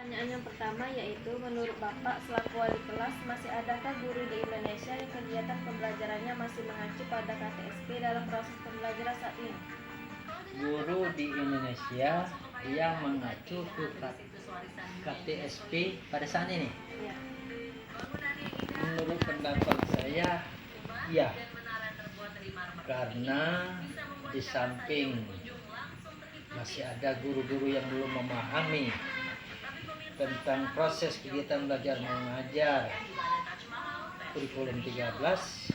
Pertanyaan yang pertama yaitu, menurut Bapak selaku wali kelas, masih adakah guru di Indonesia yang kegiatan pembelajarannya masih mengacu pada KTSP dalam proses pembelajaran saat ini? Guru di Indonesia yang mengacu ke KTSP pada saat ini? Ya. Menurut pendapat saya, ya. Karena di samping masih ada guru-guru yang belum memahami tentang proses kegiatan belajar mengajar kurikulum 13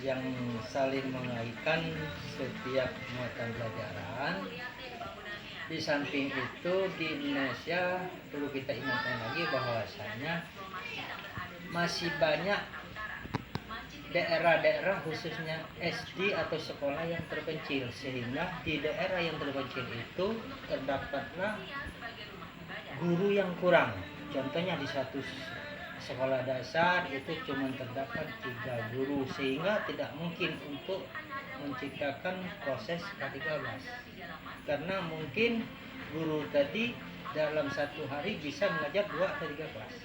yang saling mengaitkan setiap mata pelajaran. Di samping itu di Indonesia perlu kita ingatkan lagi bahwasanya masih banyak daerah-daerah khususnya SD atau sekolah yang terpencil, sehingga di daerah yang terpencil itu terdapatlah guru yang kurang. Contohnya di satu sekolah dasar itu cuma terdapat 3 guru, sehingga tidak mungkin untuk menciptakan proses K13 karena mungkin guru tadi dalam satu hari bisa mengajar 2 atau 3 kelas.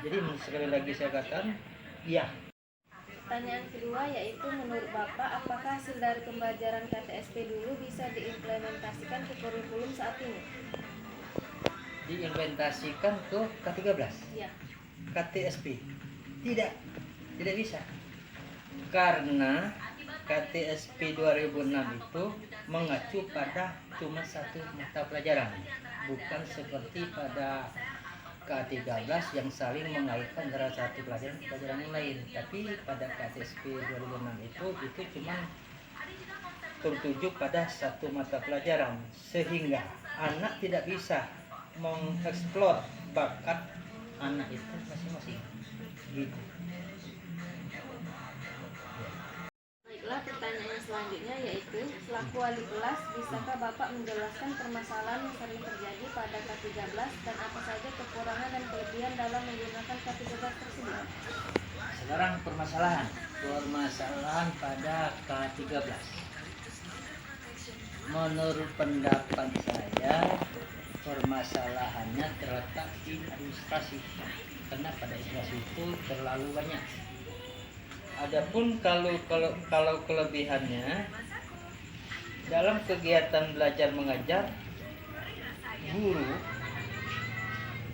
Jadi sekali lagi saya katakan iya. Pertanyaan kedua yaitu, menurut Bapak apakah hasil dari pembelajaran KTSP dulu bisa diimplementasikan ke kurikulum saat ini? Diimplementasikan ke K13? Ya. KTSP? Tidak bisa. Karena KTSP 2006 itu mengacu pada cuma satu mata pelajaran, bukan seperti pada K13 yang saling mengaitkan antara satu pelajaran ke pelajaran yang lain. Tapi pada KTSP 2006 itu cuma tertuju pada satu mata pelajaran, sehingga anak tidak bisa mengeksplor bakat anak itu masing-masing gitu. Baiklah, pertanyaan selanjutnya yaitu, selaku wali kelas, bisakah Bapak menjelaskan permasalahan yang sering terjadi pada K13 dan apa saja kekurangan dan kelebihan dalam menggunakan K13 tersebut? Sekarang permasalahan pada K13. Menurut pendapat saya, permasalahannya terletak di administrasi, karena pada administrasi itu terlalu banyak. Adapun kalau kelebihannya, dalam kegiatan belajar mengajar, guru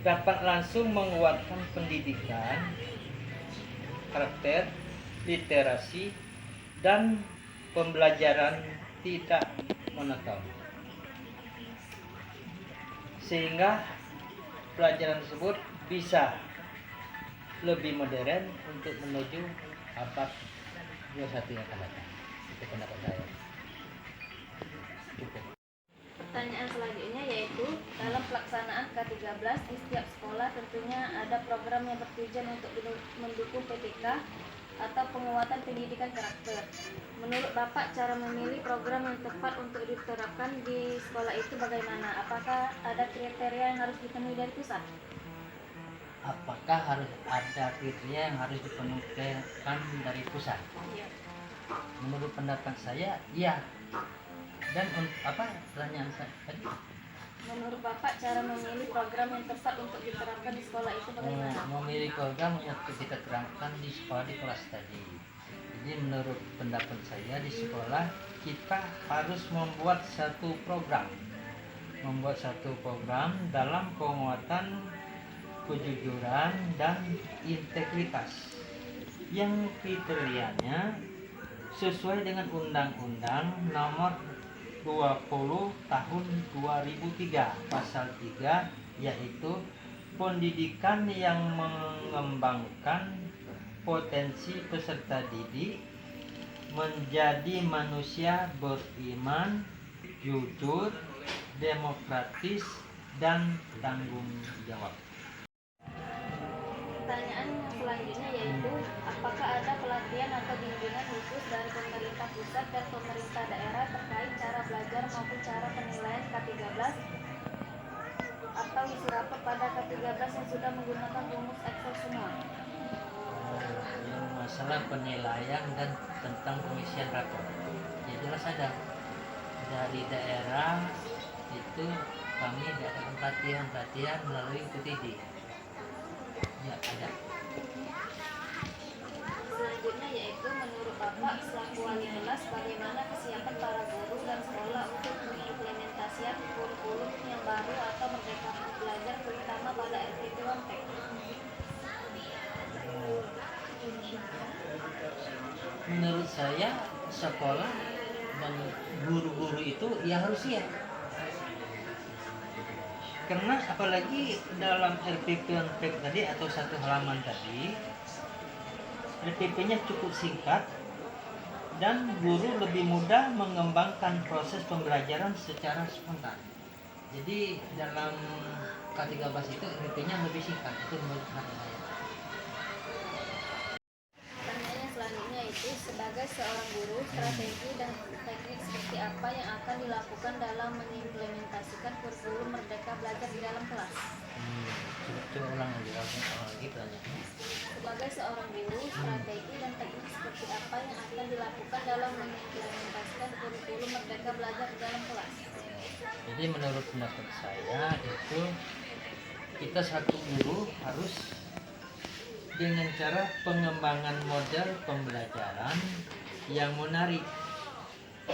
dapat langsung menguatkan pendidikan, karakter, literasi, dan pembelajaran tidak monoton, sehingga pelajaran tersebut bisa lebih modern untuk menuju abad 21 yang akan datang. Itu pendapat saya. Cukup. Pertanyaan selanjutnya yaitu, dalam pelaksanaan K13 di setiap sekolah tentunya ada program yang bertujuan untuk mendukung PTK atau penguatan pendidikan karakter. Menurut Bapak, cara memilih program yang tepat untuk diterapkan di sekolah itu bagaimana? Apakah ada kriteria yang harus dipenuhi dari pusat? Apakah harus ada kriteria yang harus dipenuhkan dari pusat? Ya. Menurut pendapat saya, iya. Dan pertanyaan saya tadi? Menurut Bapak, cara memilih program yang tepat untuk diterapkan di sekolah itu bagaimana? Memilih program yang kita terapkan di sekolah, di kelas tadi. Jadi menurut pendapat saya, di sekolah kita harus membuat satu program dalam penguatan kejujuran dan integritas yang kriterianya sesuai dengan Undang-Undang Nomor 20 Tahun 2003 Pasal 3, yaitu pendidikan yang mengembangkan potensi peserta didik menjadi manusia beriman, jujur, demokratis, dan tanggung jawab. Pertanyaan yang selanjutnya yaitu, apakah ada pelatihan atau bimbingan khusus dari pemerintah pusat dan pemerintah daerah terkait cara belajar maupun cara penilaian K13 atau isi rapor pada K13 yang sudah menggunakan rumus Excel semua? Yang masalah penilaian dan tentang pengisian rapor, ya jelas ada dari daerah itu kami diadakan pelatihan melalui PTD. Ya, ada. Selanjutnya yaitu menurut Bapak selaku wali kelas bagaimana kesiapan para guru dan sekolah untuk mengimplementasikan kurikulum yang baru atau merdeka belajar terutama pada RPP Wontek. Menurut saya sekolah dan guru-guru itu ya harus siap. Karena apalagi dalam RPP Wontek tadi atau satu halaman tadi, RPP-nya cukup singkat dan guru lebih mudah mengembangkan proses pembelajaran secara spontan. Jadi dalam K13 itu RPP-nya lebih singkat, itu menurut saya. Pertanyaan selanjutnya itu sebagai seorang guru, strategi dan teknik seperti apa yang akan dilakukan dalam mengimplementasikan kurikulum merdeka belajar di dalam kelas? Coba ulang lagi pertanyaannya. Sebagai seorang guru, strategi dan teknik seperti apa yang akan dilakukan dalam mengimplementasikan kurikulum merdeka belajar di dalam kelas? Jadi menurut pendapat saya itu kita satu guru harus dengan cara pengembangan model pembelajaran yang menarik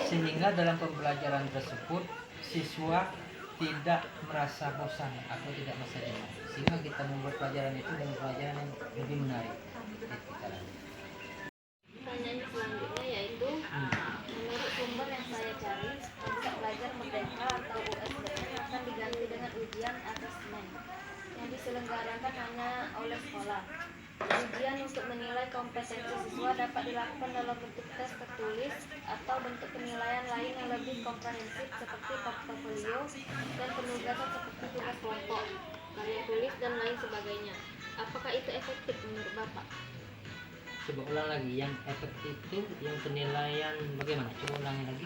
sehingga dalam pembelajaran tersebut siswa tidak merasa bosan atau tidak merasa jenuh, sehingga kita membuat pelajaran itu dengan pelajaran yang lebih menarik. Pertanyaan selanjutnya yaitu menurut sumber yang saya cari, konsep belajar merdeka atau USBM akan diganti dengan ujian asesmen yang diselenggarakan hanya oleh sekolah. Ujian untuk menilai kompetensi siswa dapat dilakukan dalam bentuk tes tertulis atau bentuk penilaian lain yang lebih komprehensif seperti portofolio dan penugasan seperti tugas kelompok, karya tulis dan lain sebagainya. Apakah itu efektif menurut Bapak? Coba ulang lagi, yang efektif itu yang penilaian bagaimana? Coba ulangi lagi.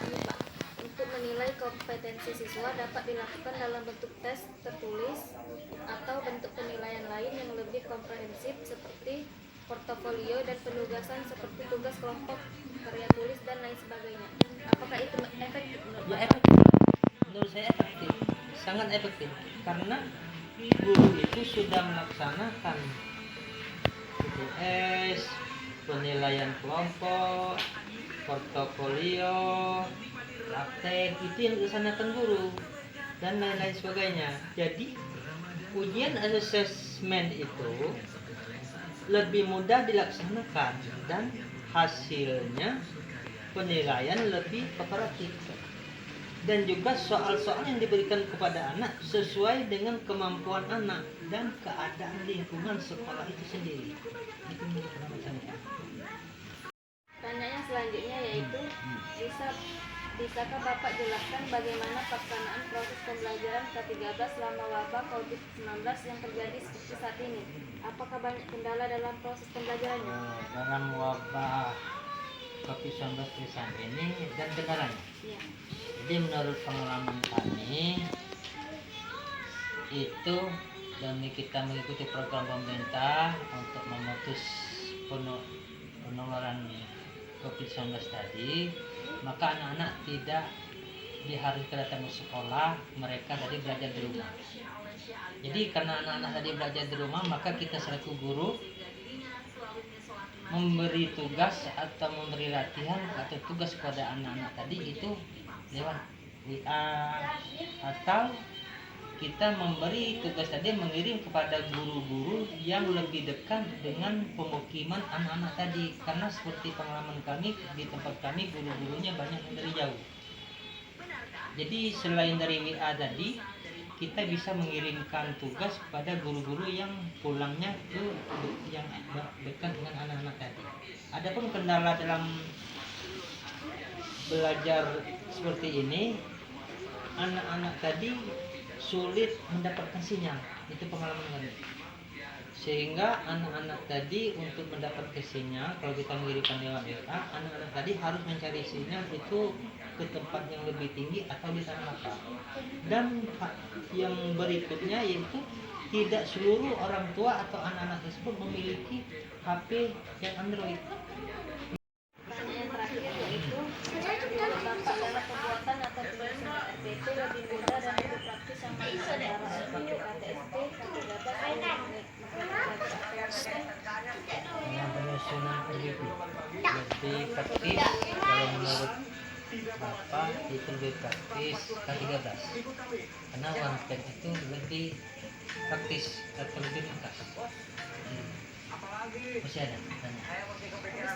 Ini, Pak. Untuk menilai kompetensi siswa dapat dilakukan dalam bentuk tes tertulis atau bentuk penilaian lain yang lebih komprehensif seperti portofolio dan penugasan seperti tugas kelompok, karya tulis dan lain sebagainya. Apakah itu efektif menurut Ya, Bapak? efektif. Menurut saya efektif, sangat efektif karena guru itu sudah melaksanakan UTS, penilaian kelompok, portofolio, praktek, itu yang dilaksanakan guru dan lain-lain sebagainya. Jadi ujian asesmen itu lebih mudah dilaksanakan dan hasilnya penilaian lebih kooperatif, dan juga soal-soal yang diberikan kepada anak sesuai dengan kemampuan anak dan keadaan lingkungan sekolah itu sendiri. Itu menurut pendapat saya. Pertanyaan selanjutnya yaitu bisakah Bapak jelaskan bagaimana pelaksanaan proses pembelajaran K13 selama wabah COVID-19 yang terjadi seperti saat ini? Apakah banyak kendala dalam proses pembelajarannya? Dalam wabah COVID-19 saat ini dan kendalanya. Ya. Jadi menurut pengalaman kami itu demi kita mengikuti program pemerintah untuk memutus penularan COVID-19 tadi, maka anak-anak tidak diharuskan datang ke sekolah, mereka tadi belajar di rumah. Jadi karena anak-anak tadi belajar di rumah, maka kita selaku guru memberi tugas atau memberi latihan atau tugas kepada anak-anak tadi itu lewat WA, atau kita memberi tugas tadi mengirim kepada guru-guru yang lebih dekat dengan pemukiman anak-anak tadi, karena seperti pengalaman kami di tempat kami guru-gurunya banyak yang dari jauh. Jadi selain dari WA tadi, kita bisa mengirimkan tugas kepada guru-guru yang pulangnya ke yang dekat dengan anak-anak tadi. Adapun kendala dalam belajar seperti ini, anak-anak tadi sulit mendapatkan sinyal, itu pengalaman kami. Sehingga anak-anak tadi untuk mendapatkan sinyal, kalau kita mengirimkan lewat WA, anak-anak tadi harus mencari sinyal itu ke tempat yang lebih tinggi atau di tanah lapang. Dan yang berikutnya yaitu tidak seluruh orang tua atau anak-anak tersebut memiliki HP yang Android. Pertanyaan terakhir yaitu menurut Bapak dalam pembuatan atau penyusunan RPP lebih mudah lebih praktis. Kalau menurut Bapak itu lebih praktis K13 karena one pen itu lebih praktis atau lebih ringkas. Masih ada?